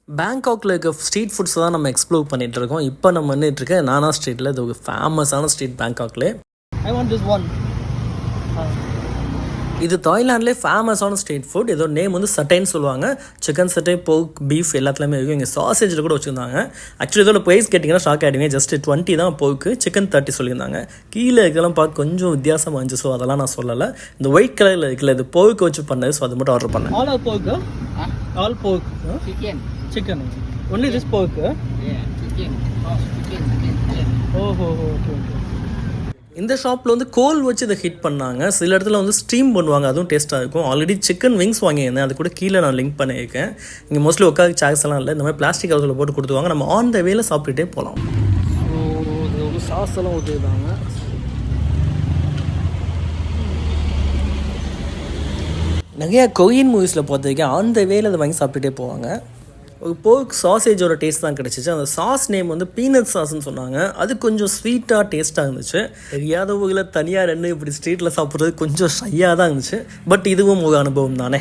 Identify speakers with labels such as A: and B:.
A: பேங்காக்ல இருக்க street foods தான் நம்ம எக்ஸ்ப்ளோர் பண்ணிட்டு இருக்கோம். இப்போ நம்ம வந்துட்டு இருக்க நானா ஸ்ட்ரீட்டில் இது ஒரு ஃபேமஸான street பேங்காக்ல.
B: I want this one.
A: இது தாய்லாண்ட்லேயே ஃபேமஸான ஸ்ட்ரீட் ஃபுட். இதோட நேம் வந்து சட்டைன்னு சொல்லுவாங்க. சிக்கன் சட்டை, போர்க், பீஃப் எல்லாத்துலேயுமே இருக்கும். இங்கே சாசேஜில் கூட வச்சுருந்தாங்க. ஆக்சுவலி இதோட ப்ரைஸ் கேட்டிங்கன்னா ஷாக் ஆகிடுங்க. ஜஸ்ட் 20 தான் போர்க்கு, சிக்கன் 30 சொல்லியிருந்தாங்க. கீழே இருக்கலாம் பார்க்க கொஞ்சம் வித்தியாசமாக இருந்துச்சு. ஸோ அதெல்லாம் நான் சொல்லலை. இந்த ஒயிட் கலரில் இருக்குல்ல, இது போர்க்கு வச்சு பண்ணது. ஸோ அது மட்டும் ஆர்டர் பண்ணேன்.
B: All are pork, huh? All pork. Huh? Chicken. Only this pork, huh?
C: Chicken.
B: Okay.
A: இந்த ஷாப்பில் வந்து கோல் வச்சு இதை ஹிட் பண்ணாங்க. சில இடத்துல வந்து ஸ்டீம் பண்ணுவாங்க, அதுவும் டேஸ்ட்டாக இருக்கும். ஆல்ரெடி சிக்கன் விங்ஸ் வாங்கியிருந்தேன், அது கூட கீழே நான் லிங்க் பண்ணியிருக்கேன். இங்கே மோஸ்ட்லி உட்காந்து சேர்ஸ் எல்லாம் இல்லை, இந்த மாதிரி பிளாஸ்டிக் ஹவுஸில் போட்டு கொடுத்துருவாங்க. நம்ம ஆன் த வேல சாப்பிட்டுட்டே போகலாம்.
B: ஸோ இது ஒரு சாஸ் எல்லாம் ஊற்றிருக்காங்க.
A: நிறையா கொரியன் மூவிஸில் பார்த்துருக்கேன், ஆன் த வேல அதை வாங்கி சாப்பிட்டுட்டே போவாங்க. ஒரு போர்க் சாசேஜோட டேஸ்ட் தான் கிடச்சிச்சு. அந்த சாஸ் நேம் வந்து பீனட் சாஸ்ன்னு சொன்னாங்க. அது கொஞ்சம் ஸ்வீட்டாக டேஸ்ட்டாக இருந்துச்சு. தெரியாத ஊரில் தனியாக ரெண்டு இப்படி ஸ்ட்ரீட்டில் சாப்பிட்றது கொஞ்சம் ஷையாக தான் இருந்துச்சு. பட் இதுவும் ஒரு அனுபவம் தானே.